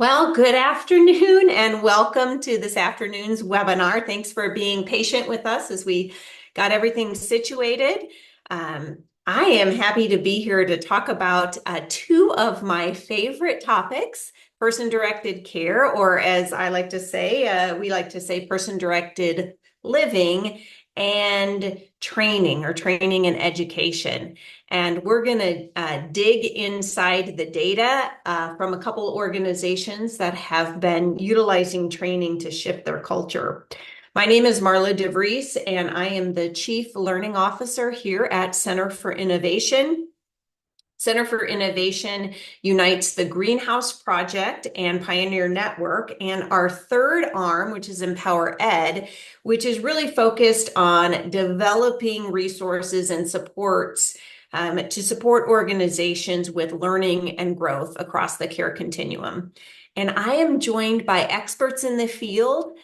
Well, good afternoon and welcome to this afternoon's webinar. Thanks for being patient with us as we got everything situated. I am happy to be here to talk about two of my favorite topics, person-directed care, or as I like to say, we like to say person-directed living and training or training and education. And we're going to dig inside the data from a couple organizations that have been utilizing training to shift their culture. My name is Marla DeVries, and I am the Chief Learning Officer here at Center for Innovation. Center for Innovation unites the Greenhouse Project and Pioneer Network, and our third arm, which is Empower Ed, which is really focused on developing resources and supports to support organizations with learning and growth across the care continuum. And I am joined by experts in the field.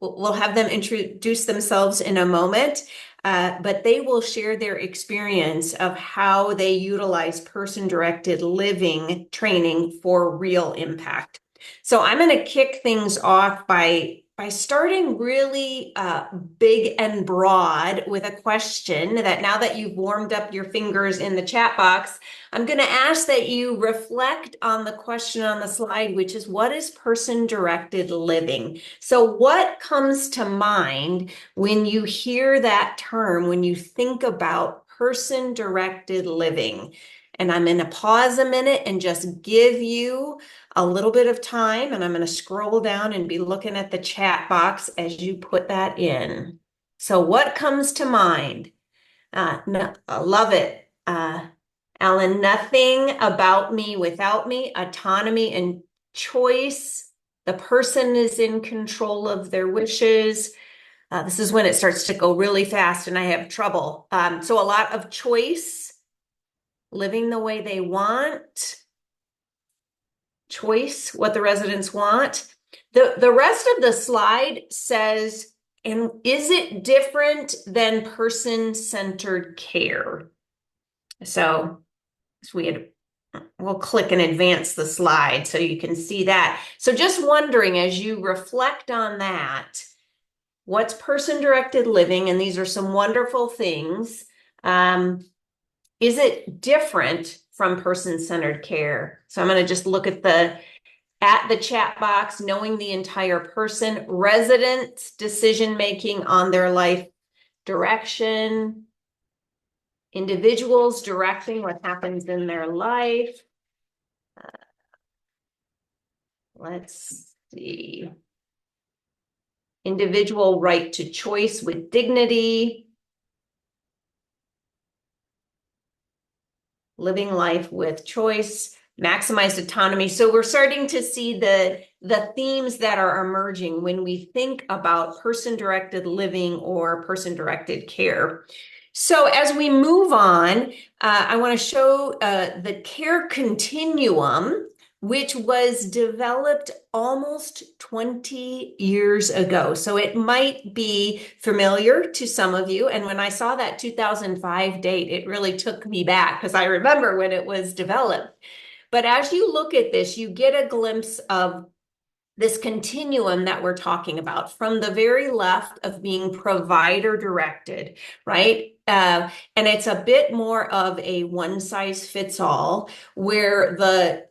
We'll have them introduce themselves in a moment. But they will share their experience of how they utilize person-directed living training for real impact. So I'm going to kick things off by starting really big and broad with a question that now that you've warmed up your fingers in the chat box, I'm going to ask that you reflect on the question on the slide, which is, what is person-directed living? So what comes to mind when you hear that term, when you think about person-directed living? And I'm going to pause a minute and just give you a little bit of time, and I'm going to scroll down and be looking at the chat box as you put that in. So what comes to mind? No, I love it. Alan, nothing about me without me, autonomy and choice. The person is in control of their wishes. This is when it starts to go really fast and I have trouble. So a lot of choice, living the way they want, choice, what the residents want. The rest of the slide says, and is it different than person-centered care? So we'll click and advance the slide so you can see that. So just wondering, as you reflect on that, what's person-directed living? And these are some wonderful things. Is it different from person-centered care? So I'm going to just look at the chat box, knowing the entire person, residents' decision-making on their life direction, individuals directing what happens in their life. Let's see. Individual right to choice with dignity. Living life with choice, maximized autonomy. So we're starting to see the themes that are emerging when we think about person-directed living or person-directed care. So as we move on, I want to show the care continuum, which was developed almost 20 years ago. So it might be familiar to some of you. And when I saw that 2005 date, it really took me back because I remember when it was developed. But as you look at this, you get a glimpse of this continuum that we're talking about, from the very left of being provider directed, right? And it's a bit more of a one size fits all, where the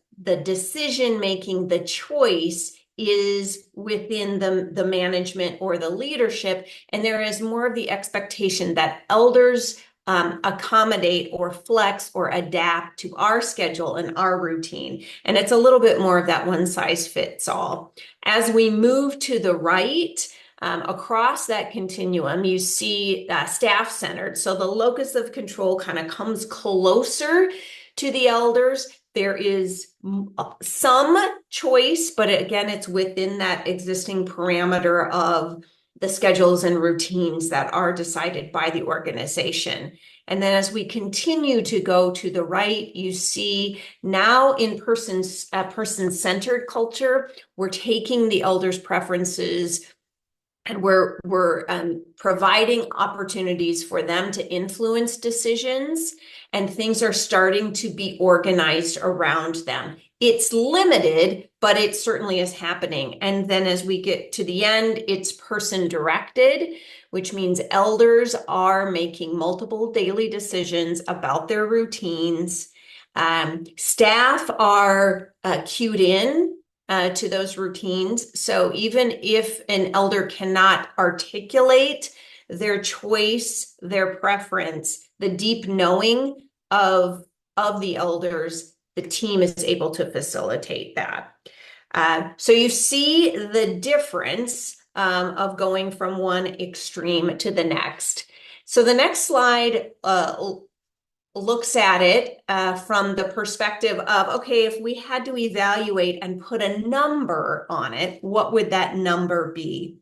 decision making, the choice is within the management or the leadership, and there is more of the expectation that elders accommodate or flex or adapt to our schedule and our routine. And it's a little bit more of that one size fits all. As we move to the right, across that continuum, you see staff centered. So the locus of control kind of comes closer to the elders. There is some choice, but again, it's within that existing parameter of the schedules and routines that are decided by the organization. And then as we continue to go to the right, you see now in person-centered culture, we're taking the elders' preferences and we're providing opportunities for them to influence decisions, and things are starting to be organized around them. It's limited, but it certainly is happening. And then as we get to the end, it's person directed, which means elders are making multiple daily decisions about their routines. Staff are cued in to those routines. So even if an elder cannot articulate their choice, their preference, the deep knowing of the elders, the team is able to facilitate that. So you see the difference of going from one extreme to the next. So the next slide looks at it from the perspective of, okay, if we had to evaluate and put a number on it, what would that number be?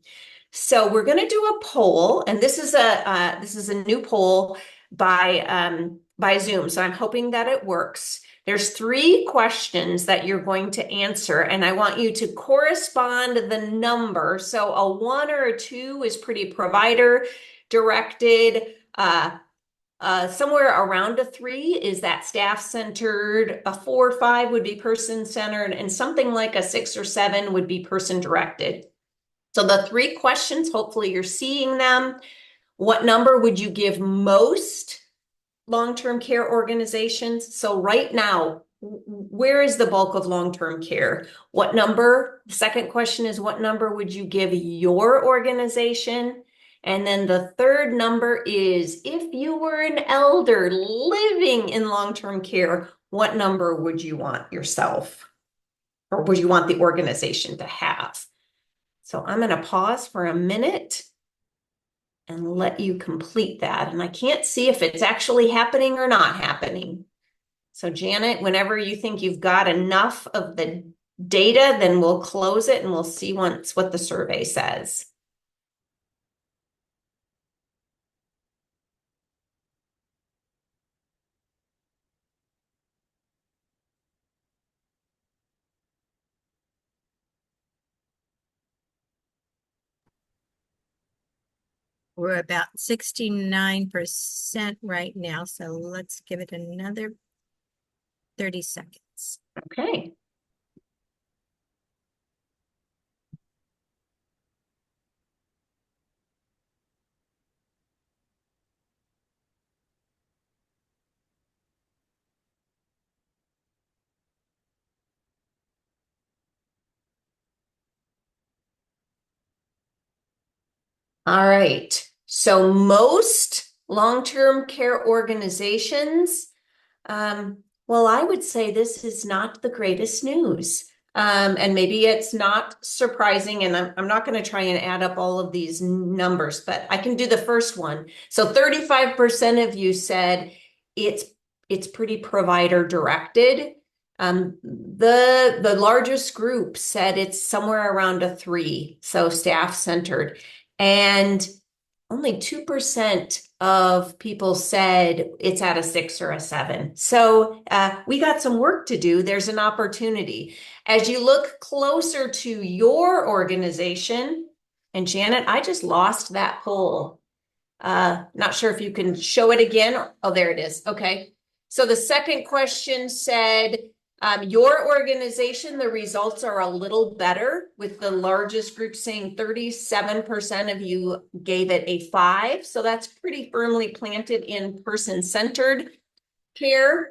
So we're going to do a poll, and this is a new poll by Zoom. So I'm hoping that it works. There's 3 questions that you're going to answer, and I want you to correspond the number. So a 1 or a 2 is pretty provider directed. Somewhere around a 3 is that staff-centered, a 4 or 5 would be person-centered, and something like a 6 or 7 would be person-directed. So the 3 questions, hopefully you're seeing them. What number would you give most long-term care organizations? So right now, where is the bulk of long-term care? What number? The second question is, what number would you give your organization? And then the third number is, if you were an elder living in long-term care, what number would you want yourself, or would you want the organization to have? So I'm going to pause for a minute and let you complete that. And I can't see if it's actually happening or not happening. So Janet, whenever you think you've got enough of the data, then we'll close it and we'll see once what the survey says. We're about 69% right now, so let's give it another 30 seconds. Okay. All right. So most long-term care organizations, well, I would say this is not the greatest news. And maybe it's not surprising, and I'm not going to try and add up all of these numbers, but I can do the first one. So 35% of you said it's pretty provider directed. The largest group said it's somewhere around a 3, so staff centered. And only 2% of people said it's at a 6 or a 7. So we got some work to do. There's an opportunity. As you look closer to your organization, and Janet, I just lost that poll. Not sure if you can show it again. Oh, there it is. Okay. So the second question said, your organization, the results are a little better, with the largest group saying 37% of you gave it a 5. So that's pretty firmly planted in person-centered care,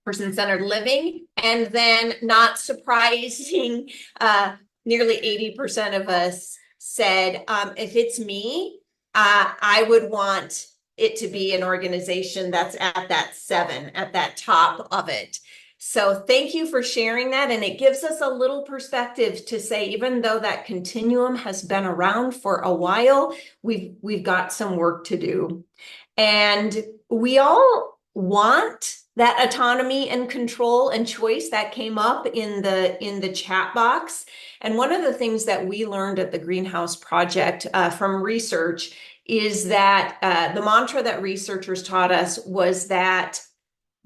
person-centered living. And then, not surprising, nearly 80% of us said, if it's me, I would want it to be an organization that's at that 7, at that top of it. So thank you for sharing that. And it gives us a little perspective to say, even though that continuum has been around for a while, we've got some work to do. And we all want that autonomy and control and choice. That came up in the chat box. And one of the things that we learned at the Greenhouse Project from research is that the mantra that researchers taught us was that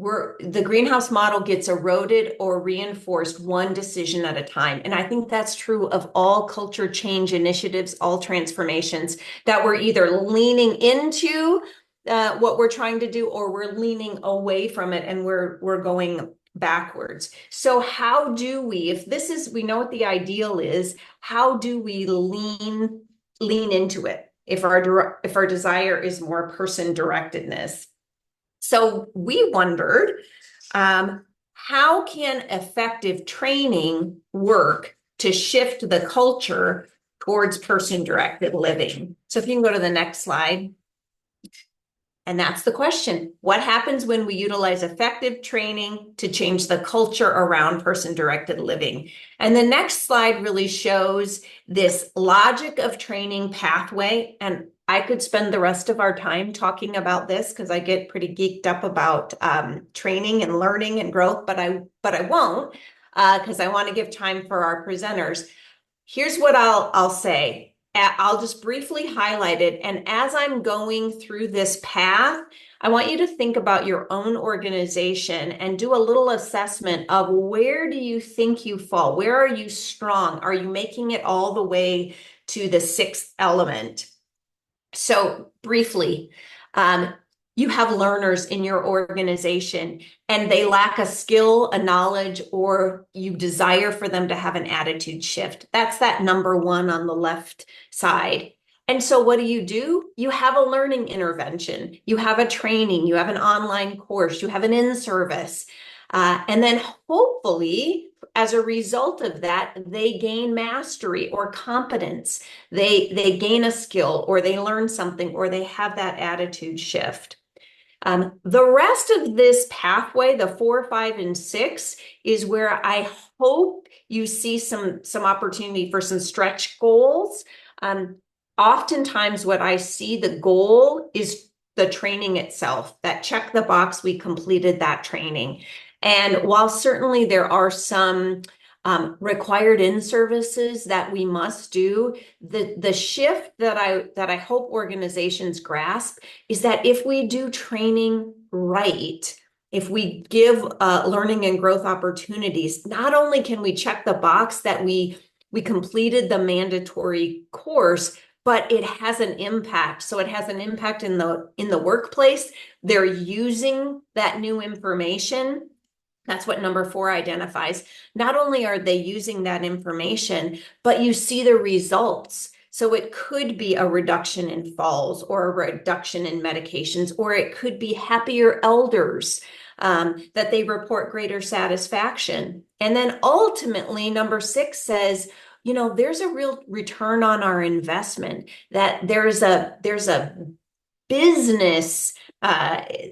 the greenhouse model gets eroded or reinforced one decision at a time. And I think that's true of all culture change initiatives, all transformations, that we're either leaning into what we're trying to do, or we're leaning away from it and we're going backwards. So how do we, if this is, we know what the ideal is, how do we lean into it if our desire is more person directedness? So we wondered, how can effective training work to shift the culture towards person-directed living? So if you can go to the next slide. And that's the question. What happens when we utilize effective training to change the culture around person-directed living? And the next slide really shows this logic of training pathway. And I could spend the rest of our time talking about this because I get pretty geeked up about training and learning and growth, but I won't because I want to give time for our presenters. Here's what I'll say. I'll just briefly highlight it. And as I'm going through this path, I want you to think about your own organization and do a little assessment of where do you think you fall? Where are you strong? Are you making it all the way to the sixth element? So briefly, you have learners in your organization and they lack a skill, a knowledge, or you desire for them to have an attitude shift. That's that number one on the left side. And so what do? You have a learning intervention, you have a training, you have an online course, you have an in-service. And then hopefully, as a result of that, they gain mastery or competence. They gain a skill or they learn something or they have that attitude shift. The rest of this pathway, the 4, 5, and 6, is where I hope you see some opportunity for some stretch goals. Oftentimes what I see, the goal is the training itself, that check the box, we completed that training. And while certainly there are some required in-services that we must do, the shift that I hope organizations grasp is that if we do training right, if we give learning and growth opportunities, not only can we check the box that we completed the mandatory course, but it has an impact. So it has an impact in the workplace. They're using that new information. That's what number 4 identifies. Not only are they using that information, but you see the results. So it could be a reduction in falls or a reduction in medications, or it could be happier elders, that they report greater satisfaction. And then ultimately, number 6 says, there's a real return on our investment, that there's a business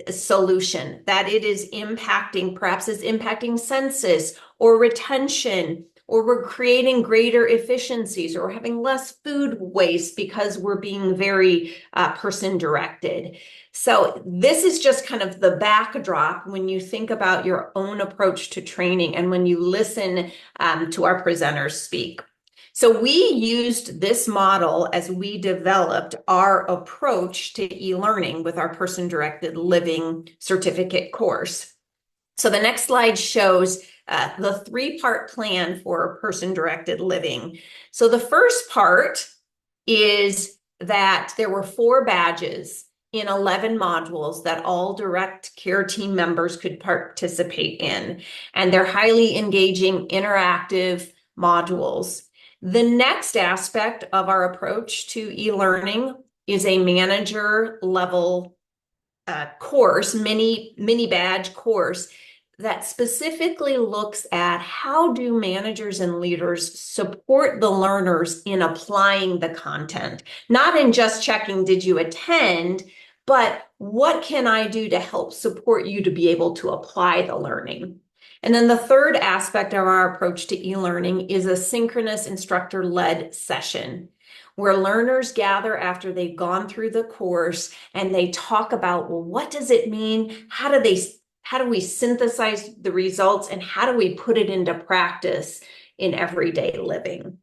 solution, that it is impacting, perhaps it's impacting census or retention, or we're creating greater efficiencies, or we're having less food waste because we're being very person directed. So this is just kind of the backdrop when you think about your own approach to training and when you listen to our presenters speak. So we used this model as we developed our approach to e-learning with our person-directed living certificate course. So the next slide shows the 3-part plan for person-directed living. So the first part is that there were 4 badges in 11 modules that all direct care team members could participate in. And they're highly engaging, interactive modules. The next aspect of our approach to e-learning is a manager level course, mini badge course that specifically looks at how do managers and leaders support the learners in applying the content, not in just checking, did you attend, but what can I do to help support you to be able to apply the learning? And then the third aspect of our approach to e-learning is a synchronous instructor-led session where learners gather after they've gone through the course and they talk about, well, what does it mean? How do we synthesize the results, and how do we put it into practice in everyday living?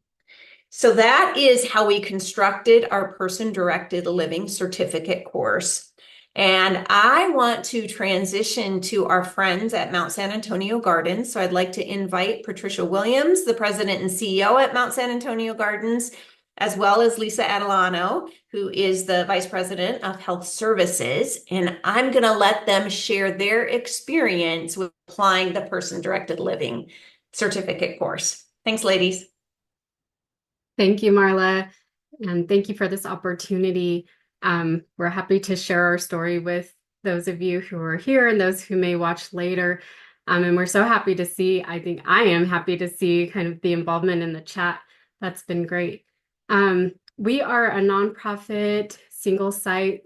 So that is how we constructed our person-directed living certificate course. And I want to transition to our friends at Mount San Antonio Gardens. So I'd like to invite Patricia Williams, the president and CEO at Mount San Antonio Gardens, as well as Lisa Adelano, who is the vice president of health services. And I'm going to let them share their experience with applying the person-directed living certificate course. Thanks, ladies. Thank you, Marla, and thank you for this opportunity. We're happy to share our story with those of you who are here and those who may watch later. And we're so happy to see, I think I am happy to see kind of the involvement in the chat. That's been great. We are a nonprofit, single site,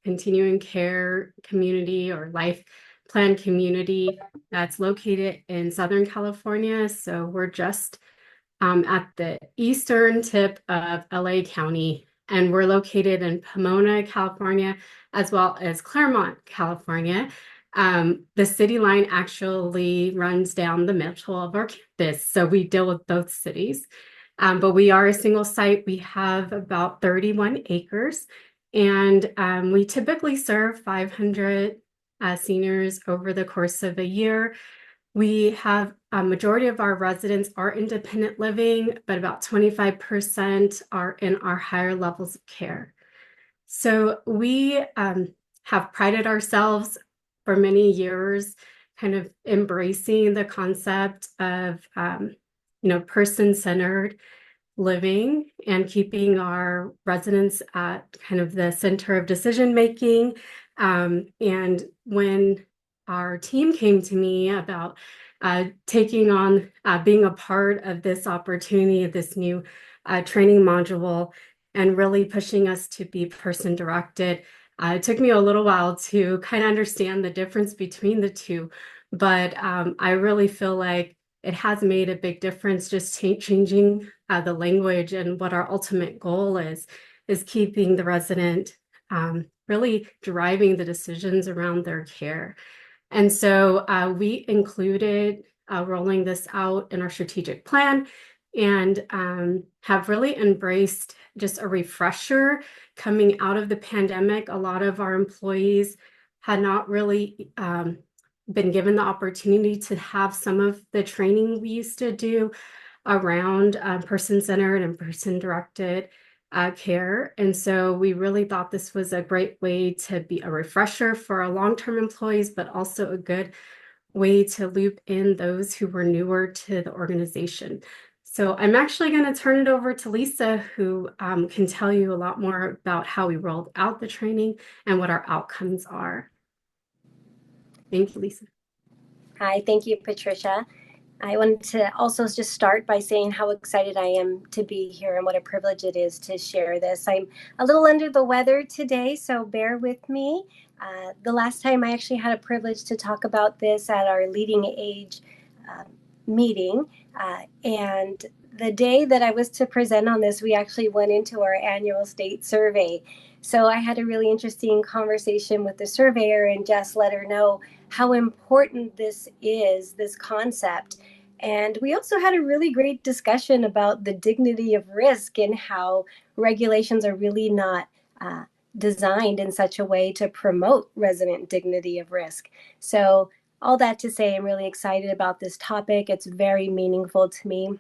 continuing care community or life plan community that's located in Southern California. So we're just at the eastern tip of LA County, and we're located in Pomona, California, as well as Claremont, California. The city line actually runs down the middle of our campus, so we deal with both cities. But we are a single site. We have about 31 acres, and we typically serve 500 seniors over the course of a year. We have a majority of our residents are independent living, but about 25% are in our higher levels of care. So we have prided ourselves for many years, kind of embracing the concept of, person-centered living and keeping our residents at kind of the center of decision making. And when our team came to me about taking on being a part of this opportunity, this new training module, and really pushing us to be person-directed. It took me a little while to kind of understand the difference between the two, but I really feel like it has made a big difference just changing the language, and what our ultimate goal is keeping the resident really driving the decisions around their care. And so we included rolling this out in our strategic plan, and have really embraced just a refresher coming out of the pandemic. A lot of our employees had not really been given the opportunity to have some of the training we used to do around person-centered and person-directed care. And so we really thought this was a great way to be a refresher for our long-term employees, but also a good way to loop in those who were newer to the organization. So I'm actually going to turn it over to Lisa, who can tell you a lot more about how we rolled out the training and what our outcomes are. Thank you, Lisa. Hi, thank you, Patricia. I wanted to also just start by saying how excited I am to be here and what a privilege it is to share this. I'm a little under the weather today, so bear with me. The last time I actually had a privilege to talk about this at our Leading Age meeting, and the day that I was to present on this, we actually went into our annual state survey. So I had a really interesting conversation with the surveyor and just let her know how important this is, this concept. And we also had a really great discussion about the dignity of risk and how regulations are really not designed in such a way to promote resident dignity of risk. So all that to say, I'm really excited about this topic. It's very meaningful to me.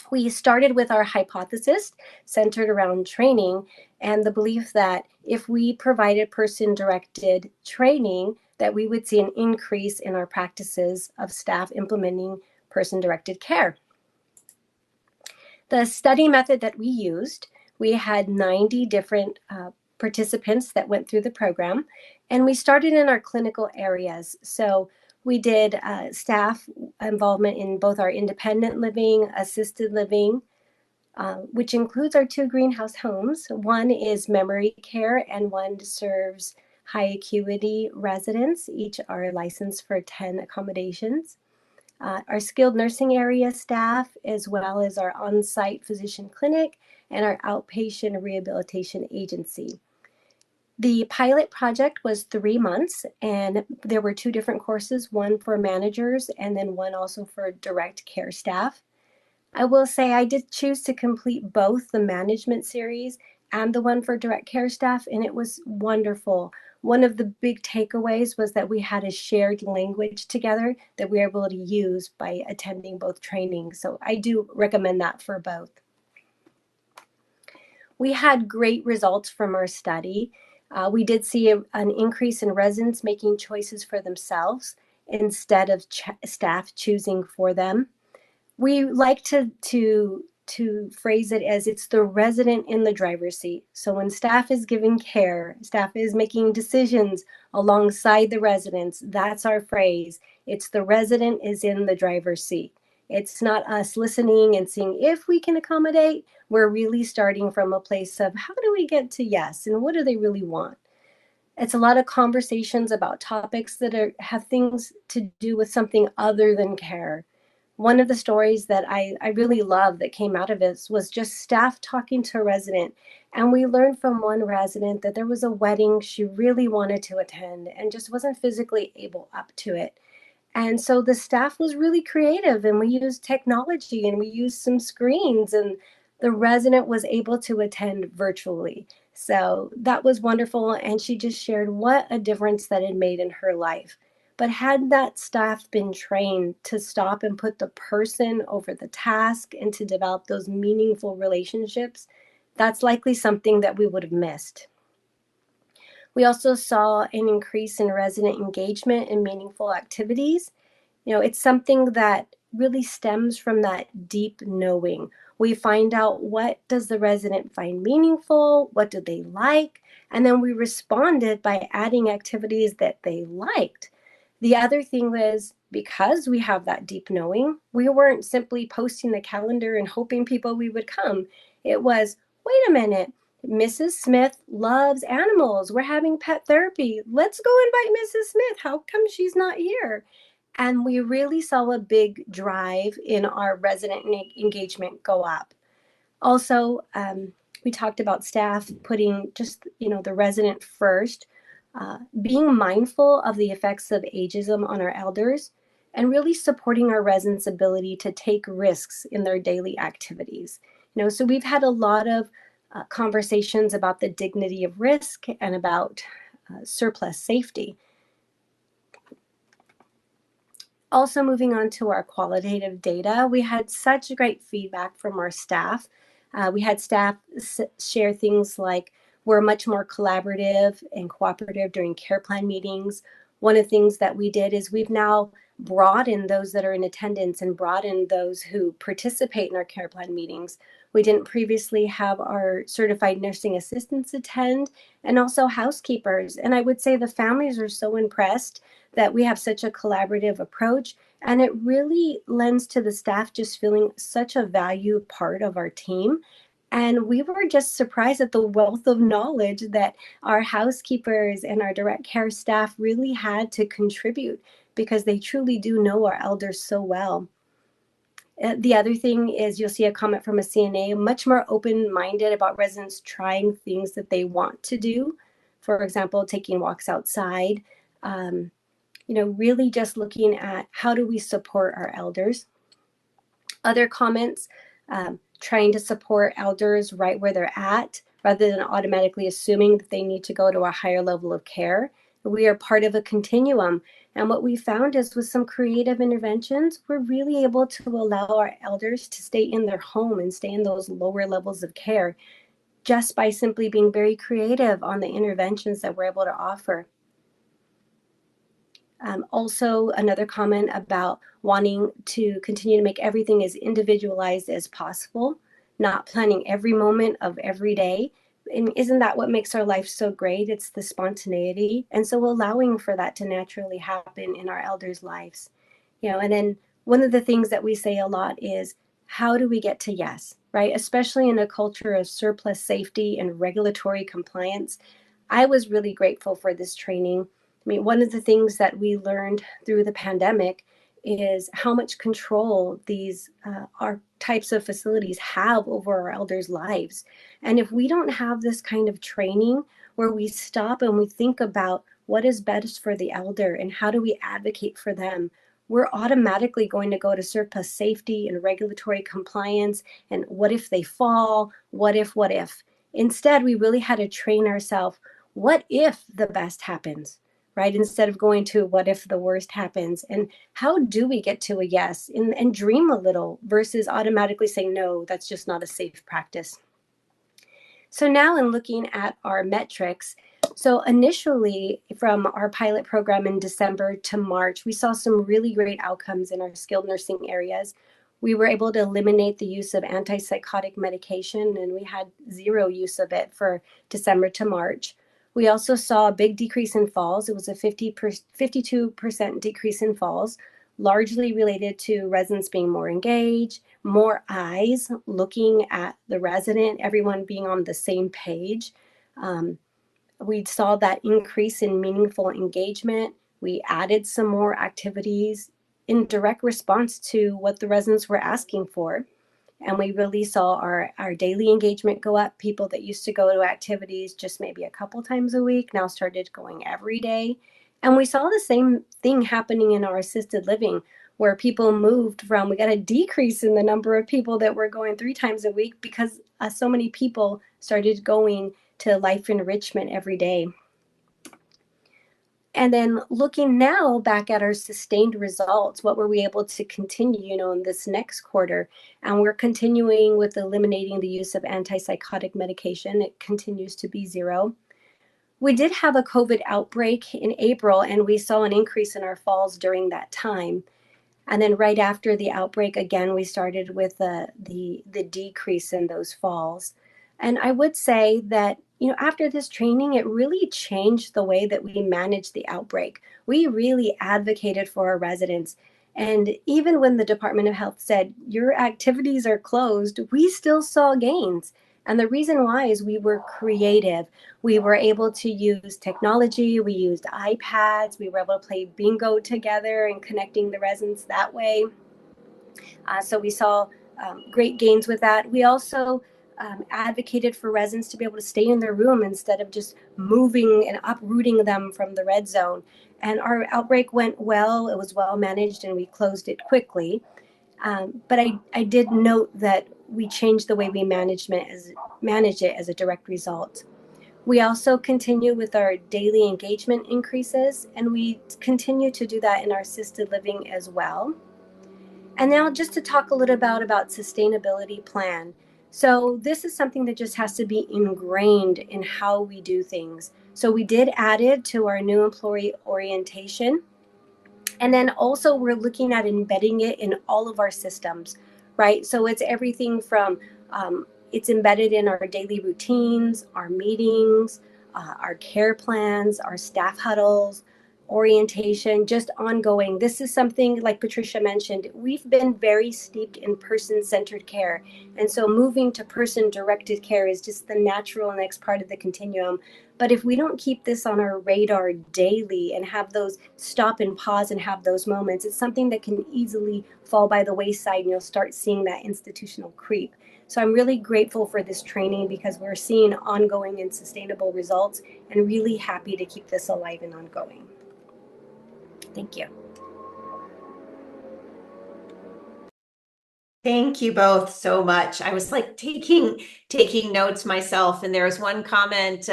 We started with our hypothesis centered around training and the belief that if we provided person-directed training, that we would see an increase in our practices of staff implementing person-directed care. The study method that we used, we had 90 different participants that went through the program, and we started in our clinical areas. So we did staff involvement in both our independent living, assisted living, which includes our 2 greenhouse homes. One is memory care and one serves high acuity residents. Each are licensed for 10 accommodations. Our skilled nursing area staff, as well as our on-site physician clinic and our outpatient rehabilitation agency. The pilot project was 3 months, and there were 2 different courses, one for managers and then one also for direct care staff. I will say I did choose to complete both the management series and the one for direct care staff, and it was wonderful one of the big takeaways was that we had a shared language together that we were able to use by attending both trainings. So I do recommend that for both. We had great results from our study. We did see an increase in residents making choices for themselves instead of staff choosing for them. We like to phrase it as it's the resident in the driver's seat. So when staff is giving care, staff is making decisions alongside the residents, that's our phrase. It's the resident is in the driver's seat. It's not us listening and seeing if we can accommodate. We're really starting from a place of how do we get to yes and what do they really want? It's a lot of conversations about topics that have things to do with something other than care. One of the stories that I really love that came out of it was just staff talking to a resident. And we learned from one resident that there was a wedding she really wanted to attend and just wasn't physically able up to it. And so the staff was really creative and we used technology and we used some screens and the resident was able to attend virtually. So that was wonderful. And she just shared what a difference that it made in her life. But had that staff been trained to stop and put the person over the task and to develop those meaningful relationships, that's likely something that we would have missed. We also saw an increase in resident engagement in meaningful activities. It's something that really stems from that deep knowing. We find out what does the resident find meaningful, what do they like, and then we responded by adding activities that they liked. The other thing was because we have that deep knowing, we weren't simply posting the calendar and hoping people we would come. It was, wait a minute, Mrs. Smith loves animals. We're having pet therapy. Let's go invite Mrs. Smith. How come she's not here? And we really saw a big drive in our resident engagement go up. Also, we talked about staff putting just, the resident first, being mindful of the effects of ageism on our elders, and really supporting our residents' ability to take risks in their daily activities. So we've had a lot of conversations about the dignity of risk and about surplus safety. Also, moving on to our qualitative data, we had such great feedback from our staff. We had staff share things like we're much more collaborative and cooperative during care plan meetings. One of the things that we did is we've now brought in those that are in attendance and brought in those who participate in our care plan meetings. We didn't previously have our certified nursing assistants attend and also housekeepers. And I would say the families are so impressed that we have such a collaborative approach, and it really lends to the staff just feeling such a valued part of our team. And we were just surprised at the wealth of knowledge that our housekeepers and our direct care staff really had to contribute because they truly do know our elders so well. The other thing is you'll see a comment from a CNA, much more open-minded about residents trying things that they want to do. For example, taking walks outside, really just looking at how do we support our elders. Other comments, trying to support elders right where they're at rather than automatically assuming that they need to go to a higher level of care. We are part of a continuum. And what we found is with some creative interventions, we're really able to allow our elders to stay in their home and stay in those lower levels of care just by simply being very creative on the interventions that we're able to offer. Also, another comment about wanting to continue to make everything as individualized as possible, not planning every moment of every day. And isn't that what makes our life so great? It's the spontaneity. And so allowing for that to naturally happen in our elders' lives. And then one of the things that we say a lot is, how do we get to yes, right? Especially in a culture of surplus safety and regulatory compliance. I was really grateful for this training. One of the things that we learned through the pandemic is how much control these our types of facilities have over our elders' lives. And if we don't have this kind of training where we stop and we think about what is best for the elder and how do we advocate for them, we're automatically going to go to surplus safety and regulatory compliance and what if they fall, what if. Instead, we really had to train ourselves. what if the best happens, right? Instead of going to what if the worst happens. And how do we get to a yes and dream a little versus automatically saying, no, that's just not a safe practice. So now in looking at our metrics, so initially from our pilot program in December to March, we saw some really great outcomes in our skilled nursing areas. We were able to eliminate the use of antipsychotic medication, and we had zero use of it for December to March. We also saw a big decrease in falls. It was a 52% decrease in falls, largely related to residents being more engaged, more eyes looking at the resident, everyone being on the same page. We saw that increase in meaningful engagement. We added some more activities in direct response to what the residents were asking for. And we really saw our daily engagement go up. People that used to go to activities just maybe a couple times a week now started going every day. And we saw the same thing happening in our assisted living, where people moved from, we got a decrease in the number of people that were going 3 times a week because so many people started going to life enrichment every day. And then looking now back at our sustained results, what were we able to continue, in this next quarter? And we're continuing with eliminating the use of antipsychotic medication. It continues to be zero. We did have a COVID outbreak in April, and we saw an increase in our falls during that time. And then right after the outbreak, again, we started with the decrease in those falls. And I would say that, after this training, it really changed the way that we managed the outbreak. We really advocated for our residents. And even when the Department of Health said, your activities are closed, we still saw gains. And the reason why is we were creative. We were able to use technology. We used iPads. We were able to play bingo together and connecting the residents that way. So we saw great gains with that. We also advocated for residents to be able to stay in their room instead of just moving and uprooting them from the red zone. And our outbreak went well. It was well managed, and we closed it quickly. But I did note that we changed the way we manage it as a direct result. We also continue with our daily engagement increases, and we continue to do that in our assisted living as well. And now just to talk a little about sustainability plan. So this is something that just has to be ingrained in how we do things. So we did add it to our new employee orientation. And then also we're looking at embedding it in all of our systems, right? So it's everything from, it's embedded in our daily routines, our meetings, our care plans, our staff huddles, orientation, just ongoing. This is something, like Patricia mentioned, we've been very steeped in person-centered care. And so moving to person-directed care is just the natural next part of the continuum. But if we don't keep this on our radar daily and have those stop and pause and have those moments, it's something that can easily fall by the wayside, and you'll start seeing that institutional creep. So I'm really grateful for this training because we're seeing ongoing and sustainable results, and really happy to keep this alive and ongoing. Thank you. Thank you both so much. I was like taking notes myself, and there was one comment,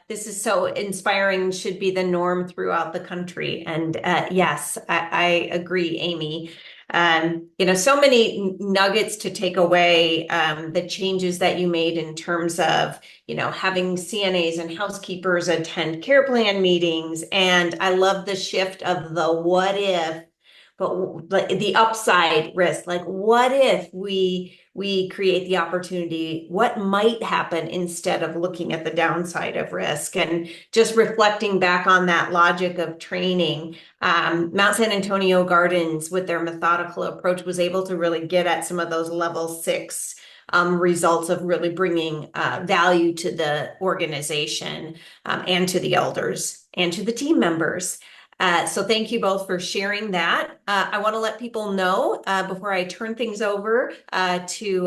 this is so inspiring, should be the norm throughout the country. And yes, I agree, Amy. So many nuggets to take away, the changes that you made in terms of, having CNAs and housekeepers attend care plan meetings. And I love the shift of the what if, but the upside risk, like what if we create the opportunity, what might happen instead of looking at the downside of risk. And just reflecting back on that logic of training, Mount San Antonio Gardens with their methodical approach was able to really get at some of those level 6 results of really bringing value to the organization, and to the elders and to the team members. So thank you both for sharing that. I want to let people know, before I turn things over to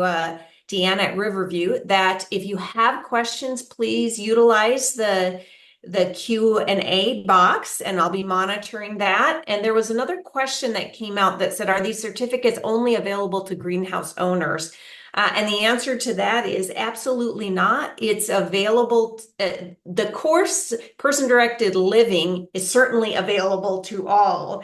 Deanna at Riverview, that if you have questions, please utilize the Q&A box, and I'll be monitoring that. And there was another question that came out that said, are these certificates only available to greenhouse owners? And the answer to that is absolutely not. It's available. The course, person-directed living, is certainly available to all.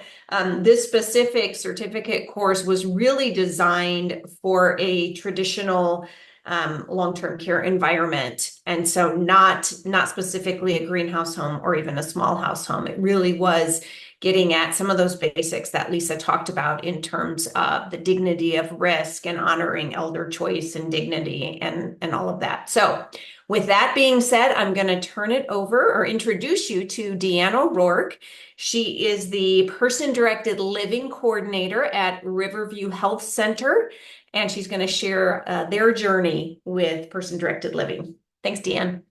This specific certificate course was really designed for a traditional long-term care environment. And so not specifically a greenhouse home or even a small house home. It really was getting at some of those basics that Lisa talked about in terms of the dignity of risk and honoring elder choice and dignity and all of that. So with that being said, I'm going to turn it over or introduce you to Deanne O'Rourke. She is the person-directed living coordinator at Riverview Health Center, and she's going to share their journey with person-directed living. Thanks, Deanne.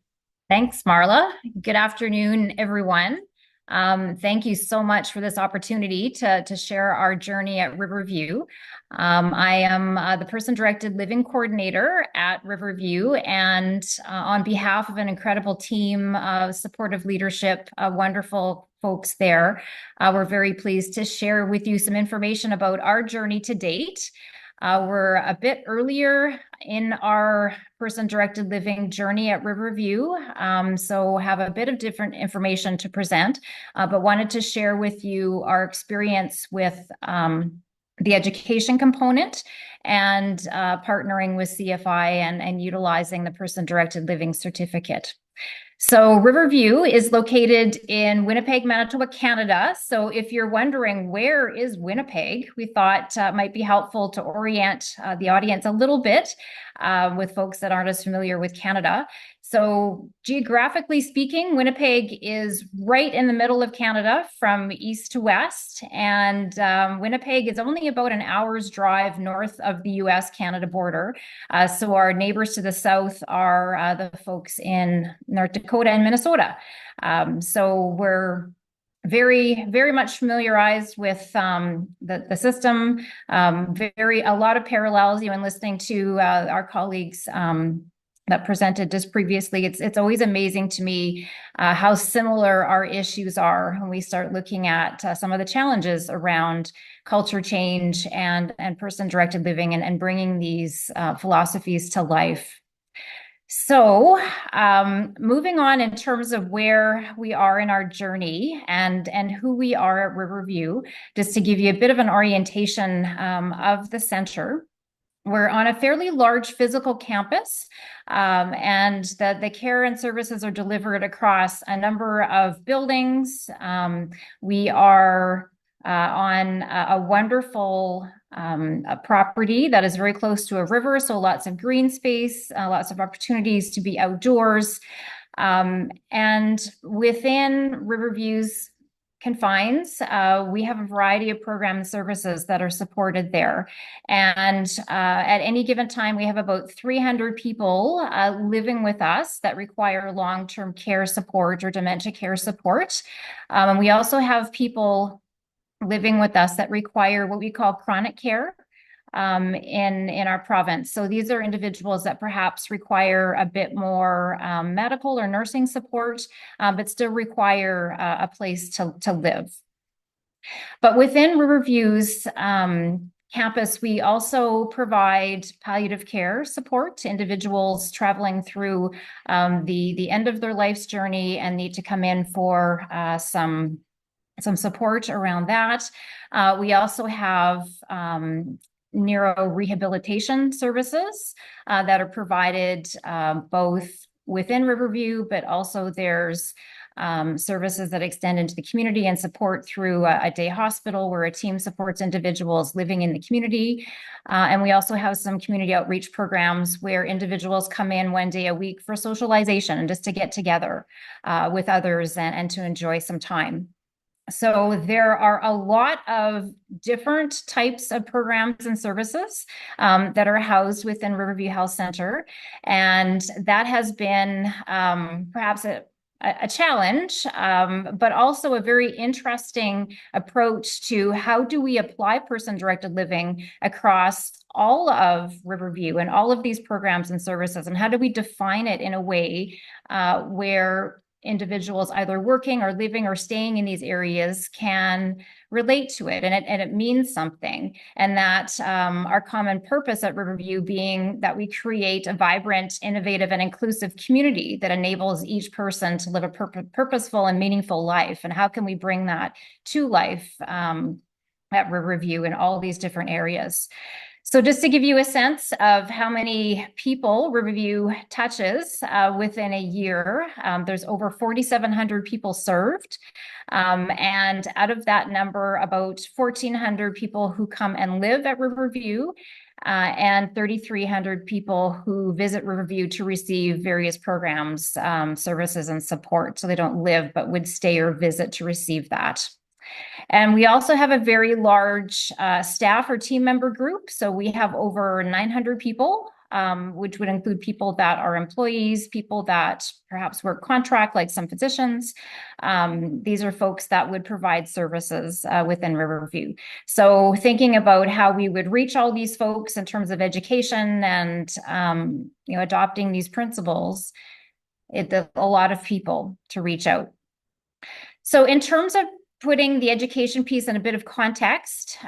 Thanks, Marla. Good afternoon, everyone. Thank you so much for this opportunity to share our journey at Riverview. I am the person-directed living coordinator at Riverview, and on behalf of an incredible team of supportive leadership, wonderful folks there, we're very pleased to share with you some information about our journey to date. We're a bit earlier in our person-directed living journey at Riverview, so have a bit of different information to present, but wanted to share with you our experience with the education component and partnering with CFI and utilizing the person-directed living certificate. So Riverview is located in Winnipeg, Manitoba, Canada. So if you're wondering where is Winnipeg, we thought it might be helpful to orient the audience a little bit with folks that aren't as familiar with Canada. So geographically speaking, Winnipeg is right in the middle of Canada from east to west. And Winnipeg is only about an hour's drive north of the US-Canada border. So our neighbors to the south are the folks in North Dakota and Minnesota. So we're very, very much familiarized with the system. A lot of parallels, in listening to our colleagues that presented just previously. It's always amazing to me how similar our issues are when we start looking at some of the challenges around culture change and person-directed living and bringing these philosophies to life. So moving on in terms of where we are in our journey and who we are at Riverview, just to give you a bit of an orientation of the center. We're on a fairly large physical campus, and the care and services are delivered across a number of buildings. We are on a wonderful property that is very close to a river, so lots of green space, lots of opportunities to be outdoors. And within Riverview's confines, we have a variety of program services that are supported there. And at any given time, we have about 300 people living with us that require long-term care support or dementia care support. And we also have people living with us that require what we call chronic care in our province. So these are individuals that perhaps require a bit more medical or nursing support, but still require a place to live. But within Riverview's campus, we also provide palliative care support to individuals traveling through the end of their life's journey and need to come in for some support around that. We also have neurorehabilitation services that are provided both within Riverview, but also there's services that extend into the community and support through a day hospital where a team supports individuals living in the community. And we also have some community outreach programs where individuals come in one day a week for socialization and just to get together with others and to enjoy some time. So there are a lot of different types of programs and services that are housed within Riverview Health Center. And that has been perhaps a challenge, but also a very interesting approach to how do we apply person-directed living across all of Riverview and all of these programs and services, and how do we define it in a way where individuals either working or living or staying in these areas can relate to it, and it means something. And that our common purpose at Riverview being that we create a vibrant, innovative, and inclusive community that enables each person to live a purposeful and meaningful life. And how can we bring that to life at Riverview in all these different areas? So just to give you a sense of how many people Riverview touches within a year, there's over 4,700 people served. And out of that number, about 1,400 people who come and live at Riverview, and 3,300 people who visit Riverview to receive various programs, services, and support. So they don't live, but would stay or visit to receive that. And we also have a very large staff or team member group. So we have over 900 people, which would include people that are employees, people that perhaps work contract, like some physicians. These are folks that would provide services within Riverview. So thinking about how we would reach all these folks in terms of education and adopting these principles, it's a lot of people to reach out. So in terms of putting the education piece in a bit of context,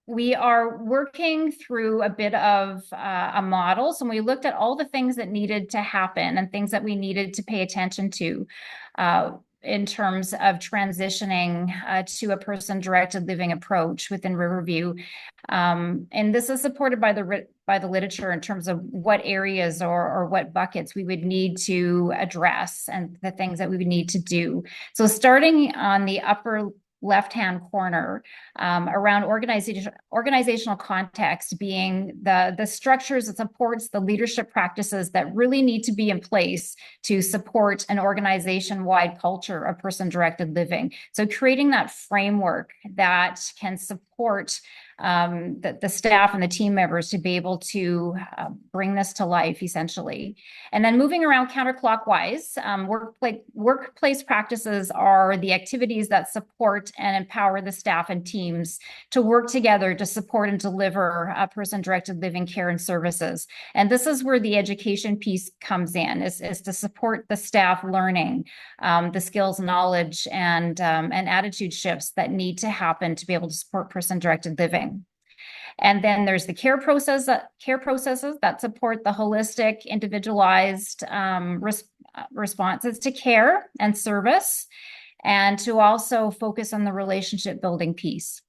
we are working through a bit of a model. So we looked at all the things that needed to happen and things that we needed to pay attention to in terms of transitioning to a person-directed living approach within Riverview. And this is supported by the literature in terms of what areas or what buckets we would need to address and the things that we would need to do. So starting on the upper left-hand corner, around organizational context being the structures that supports the leadership practices that really need to be in place to support an organization-wide culture of person-directed living. So creating that framework that can support the staff and the team members to be able to bring this to life, essentially. And then moving around counterclockwise, workplace practices are the activities that support and empower the staff and teams to work together to support and deliver person-directed living care and services. And this is where the education piece comes in, is to support the staff learning the skills, knowledge, and attitude shifts that need to happen to be able to support person-directed living. And then there's the care processes that support the holistic, individualized responses to care and service, and to also focus on the relationship building piece.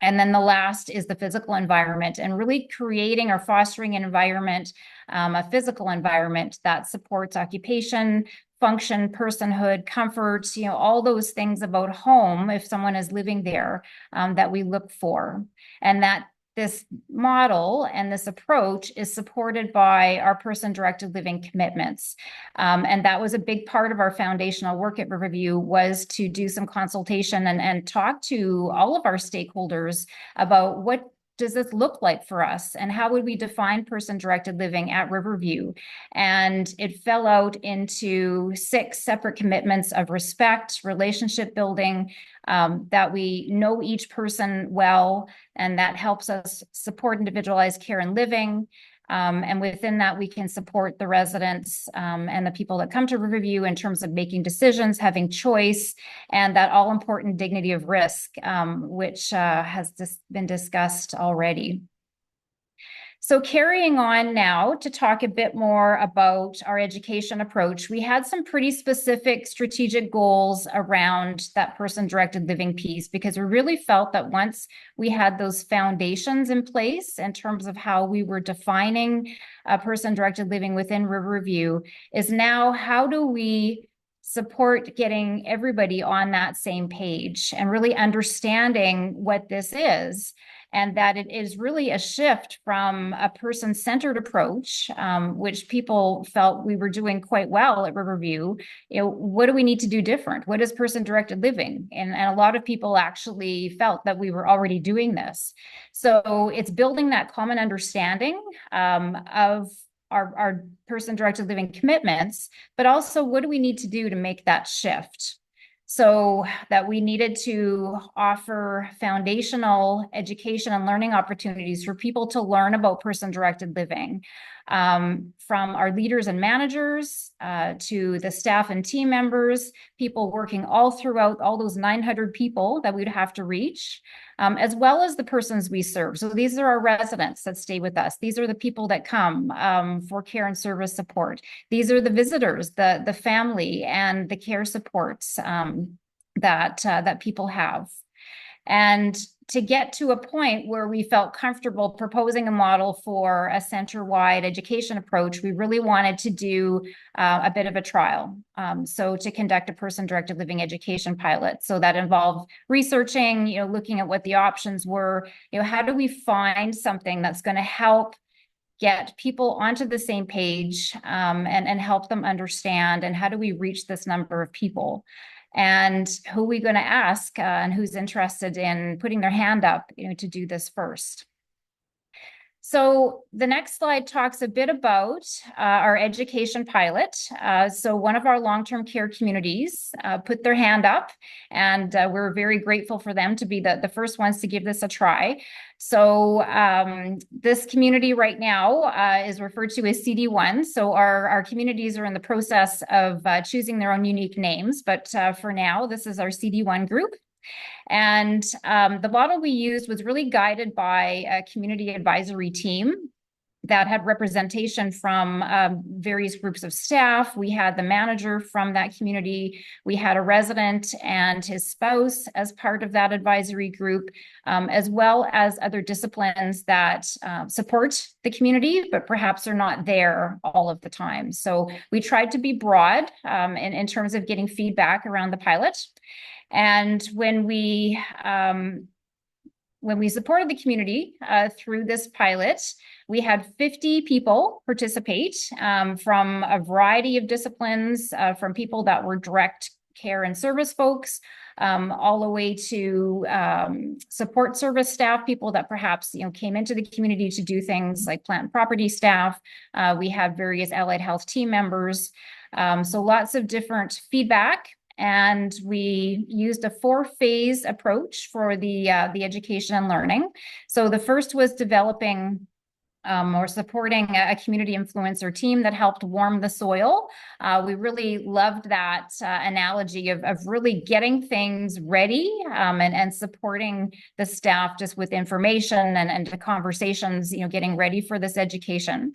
And then the last is the physical environment, and really creating or fostering an environment, a physical environment that supports occupation, function, personhood, comfort, all those things about home, if someone is living there, that we look for. And that this model and this approach is supported by our person-directed living commitments. And that was a big part of our foundational work at Riverview, was to do some consultation and talk to all of our stakeholders about what does this look like for us, and how would we define person-directed living at Riverview? And it fell out into 6 separate commitments of respect, relationship building, that we know each person well, and that helps us support individualized care and living. And within that, we can support the residents and the people that come to Riverview in terms of making decisions, having choice, and that all-important dignity of risk, which has been discussed already. So carrying on now to talk a bit more about our education approach, we had some pretty specific strategic goals around that person-directed living piece, because we really felt that once we had those foundations in place in terms of how we were defining person-directed living within Riverview, is now how do we support getting everybody on that same page and really understanding what this is. And that it is really a shift from a person-centered approach, which people felt we were doing quite well at Riverview. What do we need to do different? What is person-directed living? And a lot of people actually felt that we were already doing this. So it's building that common understanding of our person-directed living commitments, but also what do we need to do to make that shift? So that we needed to offer foundational education and learning opportunities for people to learn about person-directed living, from our leaders and managers to the staff and team members, people working all throughout, all those 900 people that we'd have to reach, as well as the persons we serve. So these are our residents that stay with us. These are the people that come for care and service support. These are the visitors, the family and the care supports that people have. And to get to a point where we felt comfortable proposing a model for a center-wide education approach, we really wanted to do a bit of a trial. So to conduct a person-directed living education pilot. So that involved researching, looking at what the options were, how do we find something that's going to help get people onto the same page and help them understand, and how do we reach this number of people? And who are we going to ask and who's interested in putting their hand up, to do this first? So the next slide talks a bit about our education pilot. So one of our long-term care communities put their hand up, and we're very grateful for them to be the first ones to give this a try. So this community right now is referred to as CD1. So our communities are in the process of choosing their own unique names, but for now, this is our CD1 group. And the model we used was really guided by a community advisory team that had representation from various groups of staff. We had the manager from that community. We had a resident and his spouse as part of that advisory group, as well as other disciplines that support the community, but perhaps are not there all of the time. So we tried to be broad in terms of getting feedback around the pilot. And when we supported the community through this pilot, we had 50 people participate from a variety of disciplines, from people that were direct care and service folks, all the way to support service staff, people that perhaps came into the community to do things like plant and property staff. We have various allied health team members, so lots of different feedback. And we used a 4-phase approach for the education and learning. So the first was developing or supporting a community influencer team that helped warm the soil. We really loved that analogy of really getting things ready and supporting the staff just with information and the conversations, getting ready for this education.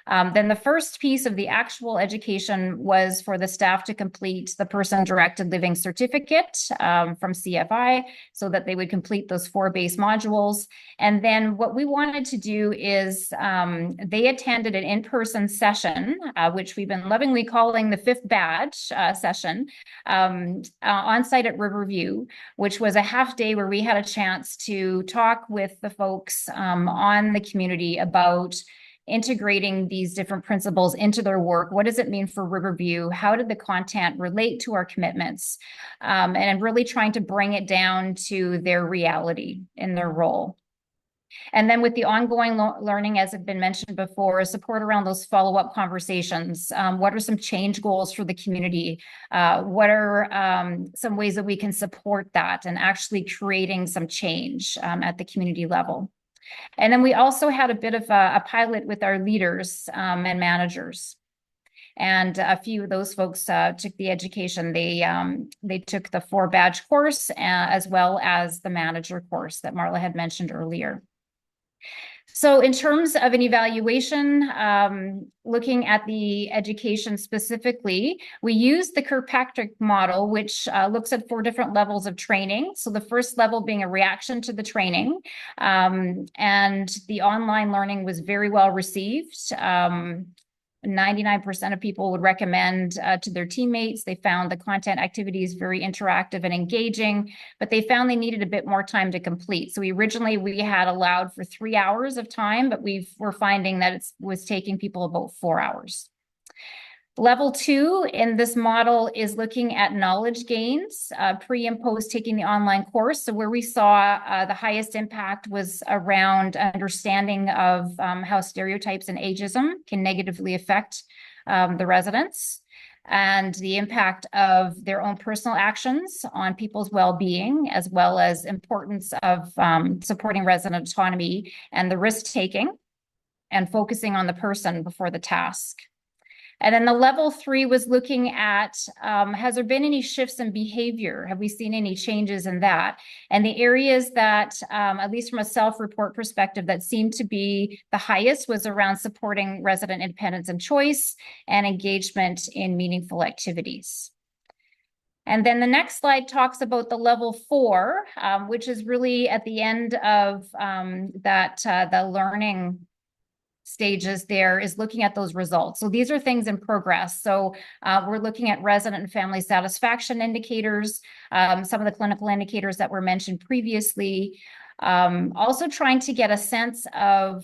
Then the first piece of the actual education was for the staff to complete the person-directed living certificate from CFI so that they would complete those 4 base modules. And then what we wanted to do is they attended an in-person session, which we've been lovingly calling the 5th badge session, on site at Riverview, which was a half day where we had a chance to talk with the folks on the community about integrating these different principles into their work. What does it mean for Riverview? How did the content relate to our commitments? And really trying to bring it down to their reality in their role. And then with the ongoing learning, as had been mentioned before, support around those follow-up conversations. What are some change goals for the community? What are some ways that we can support that and actually creating some change at the community level? And then we also had a bit of a pilot with our leaders and managers. And a few of those folks took the education. They took the 4 badge course as well as the manager course that Marla had mentioned earlier. So in terms of an evaluation, looking at the education specifically, we used the Kirkpatrick model, which looks at 4 different levels of training. So the first level being a reaction to the training, and the online learning was very well received. 99% of people would recommend to their teammates. They found the content activities very interactive and engaging, but they found they needed a bit more time to complete. So originally we had allowed for 3 hours of time, but we're finding that it was taking people about 4 hours. Level 2 in this model is looking at knowledge gains, pre and post taking the online course. So where we saw the highest impact was around understanding of how stereotypes and ageism can negatively affect the residents. and the impact of their own personal actions on people's well-being, as well as importance of supporting resident autonomy and the risk-taking and focusing on the person before the task. And then the level 3 was looking at, has there been any shifts in behavior? Have we seen any changes in that? And the areas that, at least from a self-report perspective, that seemed to be the highest was around supporting resident independence and choice and engagement in meaningful activities. And then the next slide talks about the level 4, which is really at the end of the learning stages there, is looking at those results. So these are things in progress. So we're looking at resident and family satisfaction indicators, some of the clinical indicators that were mentioned previously, also trying to get a sense of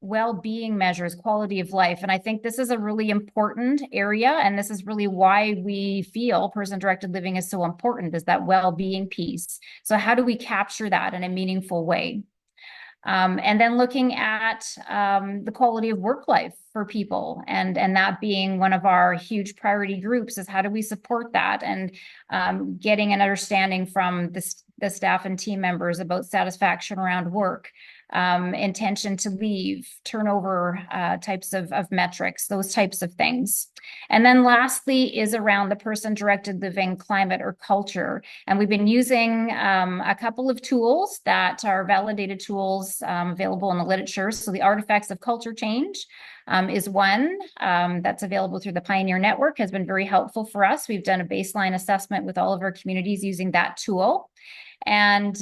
well-being measures, quality of life. And I think this is a really important area, and this is really why we feel person-directed living is so important, is that well-being piece. So how do we capture that in a meaningful way? And then looking at the quality of work life for people, and that being one of our huge priority groups, is how do we support that, and getting an understanding from the staff and team members about satisfaction around work, intention to leave, turnover types of metrics, those types of things. And then lastly is around the person-directed living climate or culture. And we've been using a couple of tools that are validated tools available in the literature. So the Artifacts of Culture Change is one that's available through the Pioneer Network, has been very helpful for us. We've done a baseline assessment with all of our communities using that tool. And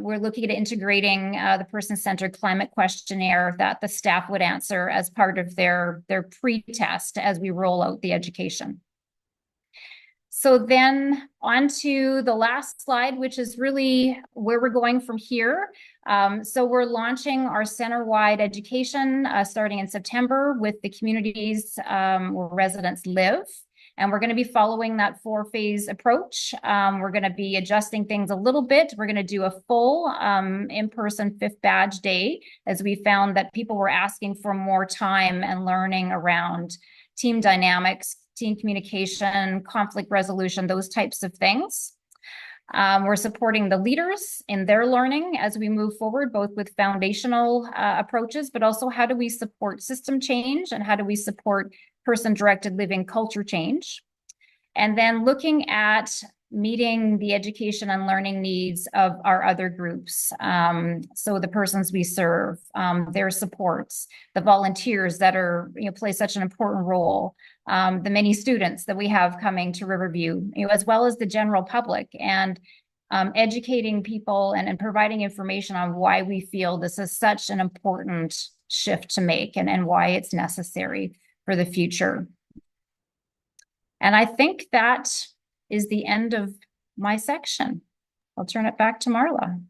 we're looking at integrating the person-centered climate questionnaire that the staff would answer as part of their pre-test as we roll out the education. So then on to the last slide, which is really where we're going from here. So we're launching our center-wide education starting in September with the communities where residents live. And we're going to be following that 4-phase approach. We're going to be adjusting things a little bit. We're going to do a full in-person 5th badge day, as we found that people were asking for more time and learning around team dynamics, team communication, conflict resolution, those types of things. We're supporting the leaders in their learning as we move forward, both with foundational approaches, but also how do we support system change, and how do we support person-directed living culture change. And then looking at meeting the education and learning needs of our other groups. So the persons we serve, their supports, the volunteers that are, play such an important role, the many students that we have coming to Riverview, as well as the general public, and educating people and providing information on why we feel this is such an important shift to make, and why it's necessary for the future. And I think that is the end of my section. I'll turn it back to Marla.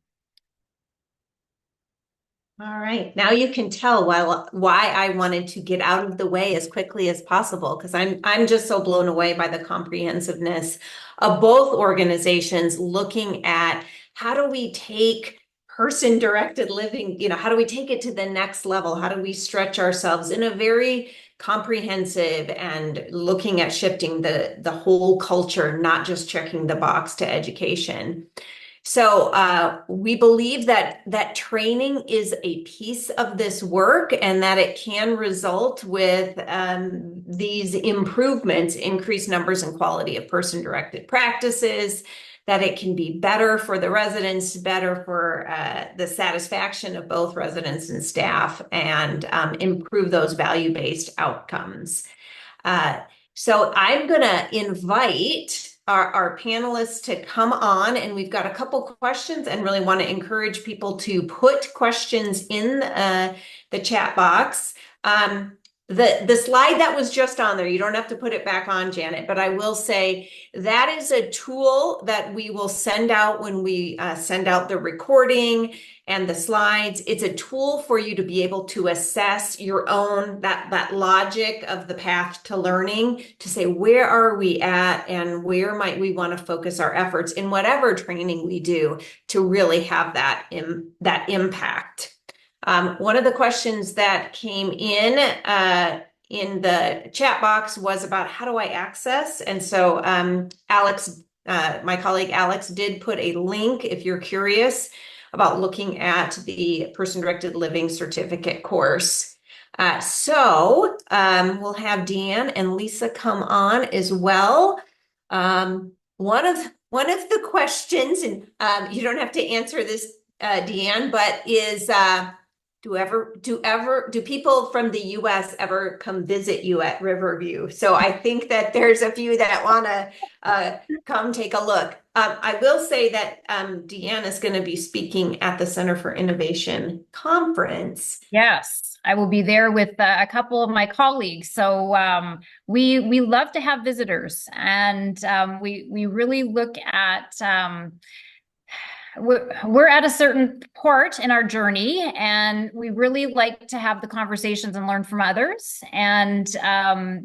All right, now you can tell why I wanted to get out of the way as quickly as possible, because I'm just so blown away by the comprehensiveness of both organizations looking at how do we take person-directed living, how do we take it to the next level? How do we stretch ourselves in a very comprehensive and looking at shifting the whole culture, not just checking the box to education. So we believe that training is a piece of this work, and that it can result with these improvements, increased numbers and quality of person-directed practices, that it can be better for the residents, better for the satisfaction of both residents and staff, and improve those value-based outcomes. So I'm going to invite our panelists to come on, and we've got a couple questions, and really want to encourage people to put questions in the chat box. The slide that was just on there, you don't have to put it back on, Janet, but I will say that is a tool that we will send out when we send out the recording and the slides. It's a tool for you to be able to assess your own, that logic of the path to learning, to say, where are we at and where might we want to focus our efforts in whatever training we do to really have that impact. One of the questions that came in in the chat box was about how do I access? And so Alex, my colleague Alex did put a link if you're curious about looking at the person-directed living certificate course. So we'll have Deanne and Lisa come on as well. One of the questions, and you don't have to answer this, Deanne, but is do people from the US ever come visit you at Riverview? So I think that there's a few that want to come take a look. I will say that Deanne is going to be speaking at the Center for Innovation conference. Yes, I will be there with a couple of my colleagues. So we love to have visitors, and we really look at we're at a certain part in our journey, and we really like to have the conversations and learn from others. And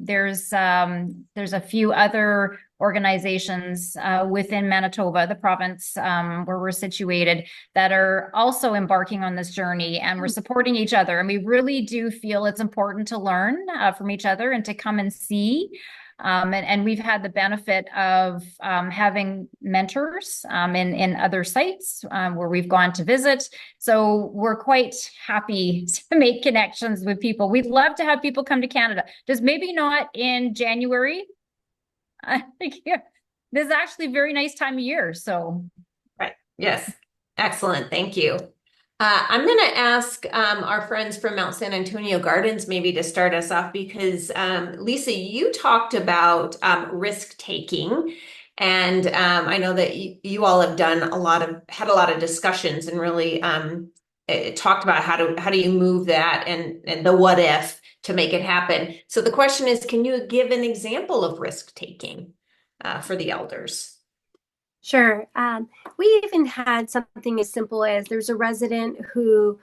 there's a few other organizations within Manitoba, the province where we're situated, that are also embarking on this journey, and we're supporting each other. And we really do feel it's important to learn from each other and to come and see. And we've had the benefit of having mentors in other sites where we've gone to visit. So we're quite happy to make connections with people. We'd love to have people come to Canada. Just maybe not in January. I think this is actually a very nice time of year. So, right. Yes. Excellent. Thank you. I'm going to ask our friends from Mount San Antonio Gardens maybe to start us off because Lisa, you talked about risk taking, and I know that you all have had a lot of discussions and really talked about how do you move that and the what if to make it happen. So the question is, can you give an example of risk taking for the elders? Sure. We even had something as simple as there's a resident who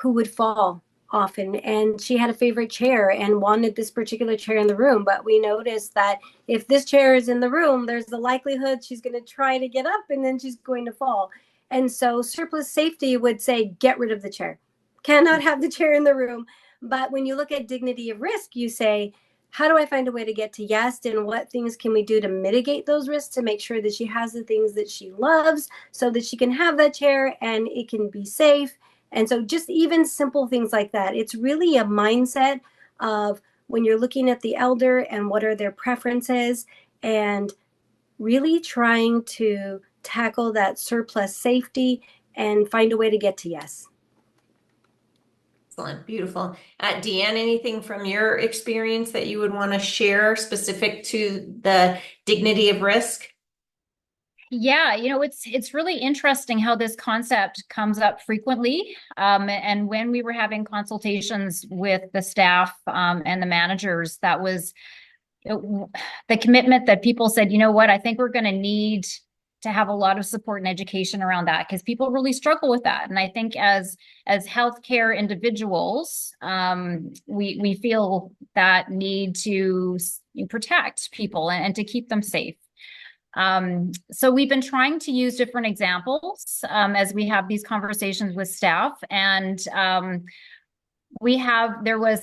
would fall often, and she had a favorite chair and wanted this particular chair in the room. But we noticed that if this chair is in the room, there's the likelihood she's going to try to get up and then she's going to fall. And so surplus safety would say, get rid of the chair. Cannot have the chair in the room. But when you look at dignity of risk, you say, how do I find a way to get to yes? And what things can we do to mitigate those risks to make sure that she has the things that she loves so that she can have that chair and it can be safe? And so just even simple things like that. It's really a mindset of when you're looking at the elder and what are their preferences, and really trying to tackle that surplus safety and find a way to get to yes. Excellent. Beautiful. Deanne, anything from your experience that you would want to share specific to the dignity of risk? Yeah, it's really interesting how this concept comes up frequently. And when we were having consultations with the staff and the managers, that was the commitment that people said, you know what, I think we're going to need to have a lot of support and education around that, because people really struggle with that. And I think as healthcare individuals, we feel that need to protect people and to keep them safe. So we've been trying to use different examples as we have these conversations with staff. And there was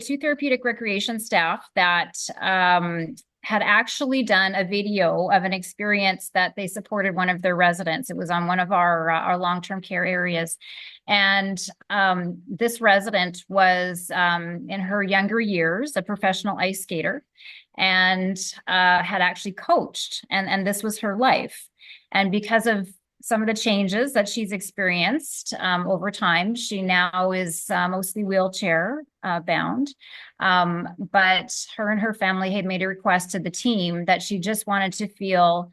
two therapeutic recreation staff that had actually done a video of an experience that they supported one of their residents. It was on one of our long-term care areas. And this resident was in her younger years, a professional ice skater, and had actually coached, and this was her life. And because of some of the changes that she's experienced over time, she now is mostly wheelchair bound. But her and her family had made a request to the team that she just wanted to feel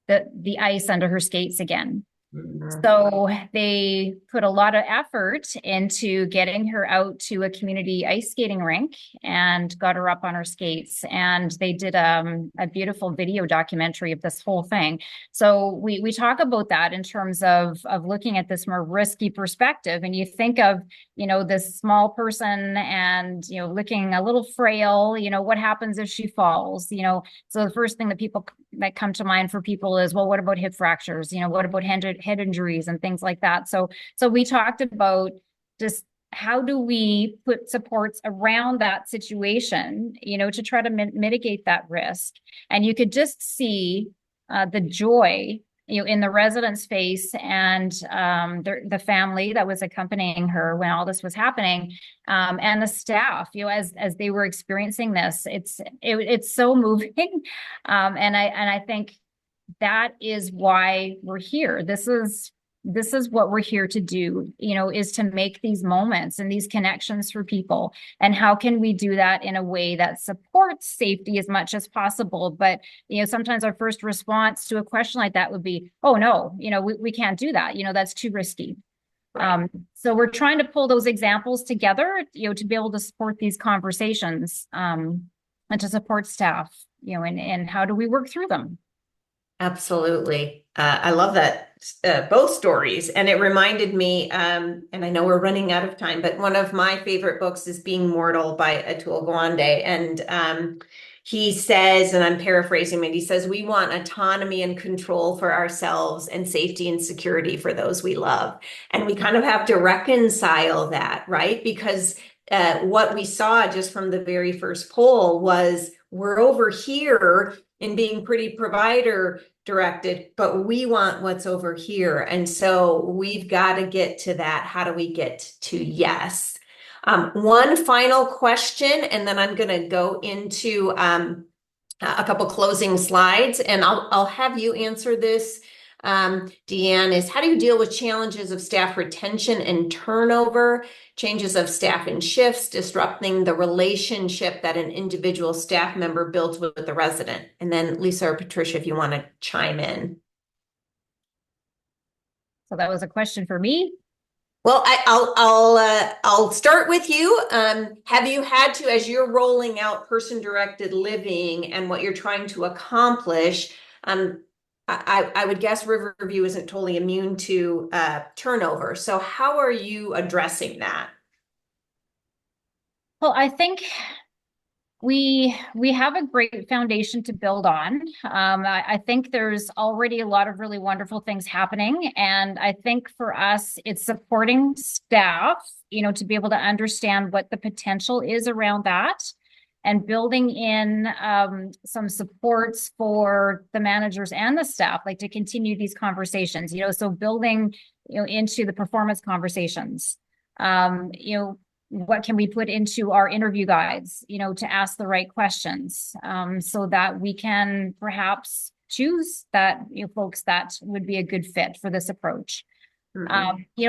the ice under her skates again. So they put a lot of effort into getting her out to a community ice skating rink and got her up on her skates. And they did a beautiful video documentary of this whole thing. So we talk about that in terms of looking at this more risky perspective. And you think of, this small person and, looking a little frail, what happens if she falls? So the first thing that come to mind for people is, well, what about hip fractures? What about head injuries and things like that? So we talked about just how do we put supports around that situation, to try to mitigate that risk? And you could just see the joy, in the resident's face and the family that was accompanying her when all this was happening, and the staff, as they were experiencing this. It's so moving, and I think that is why we're here. This is what we're here to do, is to make these moments and these connections for people. And how can we do that in a way that supports safety as much as possible? But, sometimes our first response to a question like that would be, oh, no, we can't do that. That's too risky. So we're trying to pull those examples together, to be able to support these conversations, and to support staff, and how do we work through them? Absolutely. I love that, both stories. And it reminded me, and I know we're running out of time, but one of my favorite books is Being Mortal by Atul Gawande. And he says, and I'm paraphrasing it, he says, we want autonomy and control for ourselves and safety and security for those we love. And we kind of have to reconcile that, right? Because what we saw just from the very first poll was we're over here in being pretty provider directed, but we want what's over here. And so we've got to get to that. How do we get to yes? One final question, and then I'm going to go into a couple closing slides, and I'll have you answer this, Deanne, is how do you deal with challenges of staff retention and turnover, changes of staff and shifts, disrupting the relationship that an individual staff member builds with the resident? And then Lisa or Patricia, if you want to chime in. So that was a question for me. Well, I'll start with you. Have you had to, as you're rolling out person-directed living and what you're trying to accomplish, I would guess Riverview isn't totally immune to turnover. So how are you addressing that? Well, I think we have a great foundation to build on. I think there's already a lot of really wonderful things happening. And I think for us, it's supporting staff, to be able to understand what the potential is around that, and building in some supports for the managers and the staff, like to continue these conversations, so building, into the performance conversations, what can we put into our interview guides, to ask the right questions, so that we can perhaps choose that, folks that would be a good fit for this approach.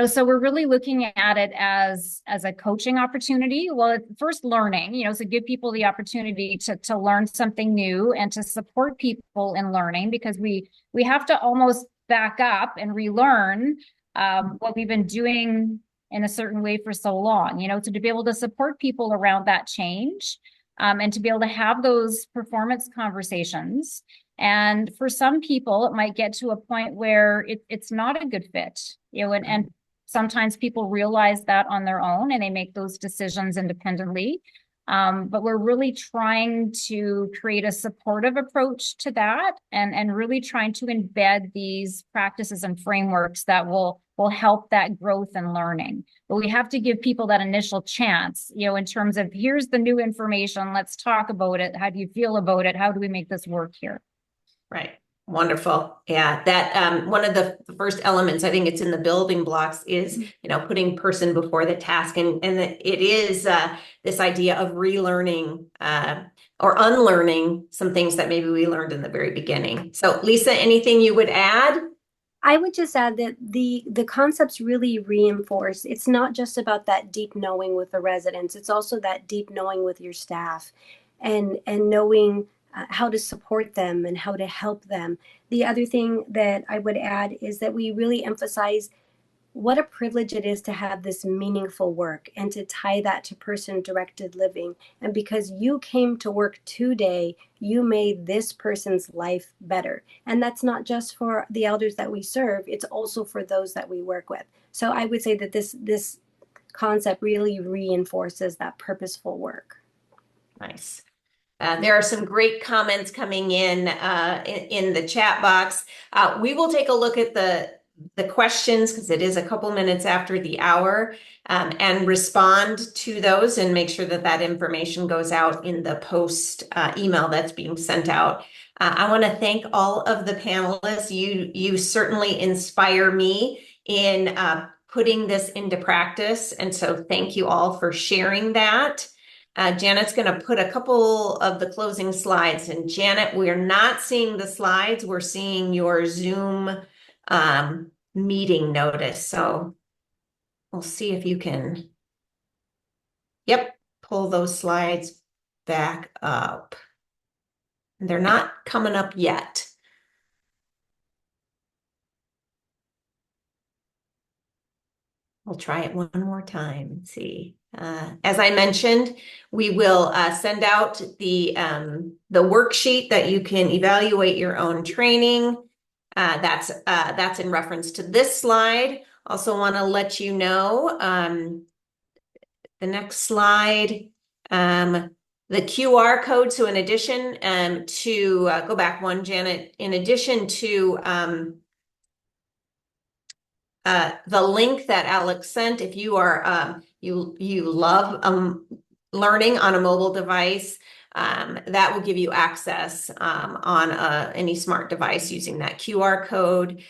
So we're really looking at it as a coaching opportunity. Well, first learning, so give people the opportunity to learn something new and to support people in learning, because we have to almost back up and relearn what we've been doing in a certain way for so long, so to be able to support people around that change, and to be able to have those performance conversations. And for some people, it might get to a point where it's not a good fit, and sometimes people realize that on their own and they make those decisions independently. But we're really trying to create a supportive approach to that, and really trying to embed these practices and frameworks that will help that growth and learning. But we have to give people that initial chance, in terms of, here's the new information, let's talk about it. How do you feel about it? How do we make this work here? Right. Wonderful. Yeah, that one of the first elements, I think it's in the building blocks, is putting person before the task, and it is this idea of relearning or unlearning some things that maybe we learned in the very beginning. So, Lisa, anything you would add? I would just add that the concepts really reinforce, it's not just about that deep knowing with the residents, it's also that deep knowing with your staff, and knowing how to support them and how to help them. The other thing that I would add is that we really emphasize what a privilege it is to have this meaningful work and to tie that to person-directed living. And because you came to work today, you made this person's life better. And that's not just for the elders that we serve, it's also for those that we work with. So I would say that this concept really reinforces that purposeful work. Nice. There are some great comments coming in the chat box. We will take a look at the questions, because it is a couple minutes after the hour, and respond to those and make sure that that information goes out in the post email that's being sent out. I want to thank all of the panelists. You certainly inspire me in putting this into practice. And so thank you all for sharing that. Janet's going to put a couple of the closing slides. And Janet, we're not seeing the slides. We're seeing your Zoom meeting notice. So we'll see if you can, yep, pull those slides back up. They're not coming up yet. We'll try it one more time and see. As I mentioned, we will send out the worksheet that you can evaluate your own training. That's in reference to this slide. Also want to let you know the next slide, the QR code. So in addition to go back one, Janet, in addition to the link that Alex sent, if you are you love learning on a mobile device, that will give you access on any smart device using that QR code.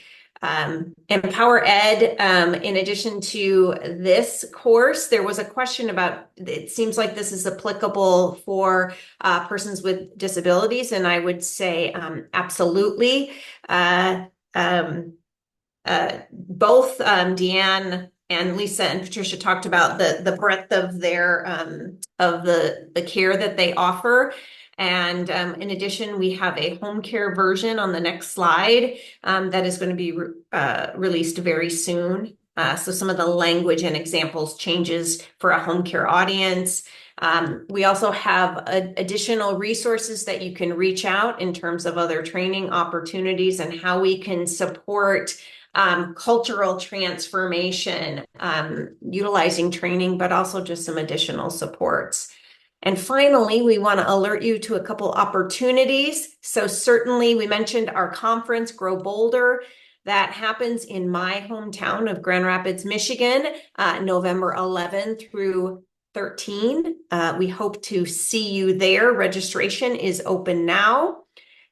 Empower Ed, in addition to this course, there was a question about, it seems like this is applicable for persons with disabilities, and I would say absolutely. Both Deanne and Lisa and Patricia talked about the breadth of their of the care that they offer. And in addition, we have a home care version on the next slide that is going to be released very soon. So some of the language and examples changes for a home care audience. We also have additional resources that you can reach out in terms of other training opportunities and how we can support cultural transformation, utilizing training, but also just some additional supports. And finally, we want to alert you to a couple opportunities. So certainly we mentioned our conference, Grow Bolder, that happens in my hometown of Grand Rapids, Michigan, November 11 through 13. We hope to see you there. Registration is open now.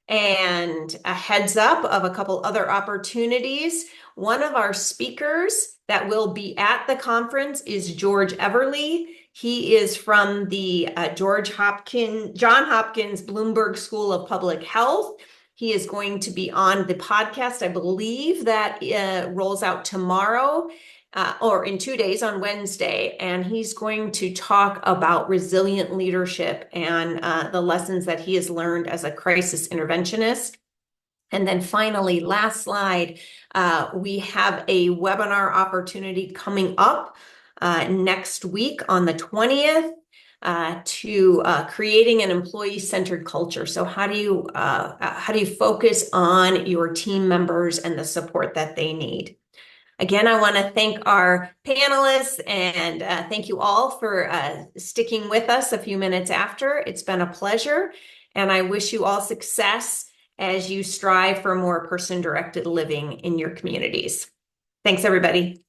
And a heads up of a couple other opportunities. One of our speakers that will be at the conference is George Everly. He is from the John Hopkins Bloomberg School of Public Health. He is going to be on the podcast, I believe that rolls out tomorrow. Or in 2 days on Wednesday, and he's going to talk about resilient leadership and the lessons that he has learned as a crisis interventionist. And then finally, last slide, we have a webinar opportunity coming up next week on the 20th to creating an employee-centered culture. So how do you focus on your team members and the support that they need? Again, I want to thank our panelists and thank you all for sticking with us a few minutes after. It's been a pleasure, and I wish you all success as you strive for more person-directed living in your communities. Thanks, everybody.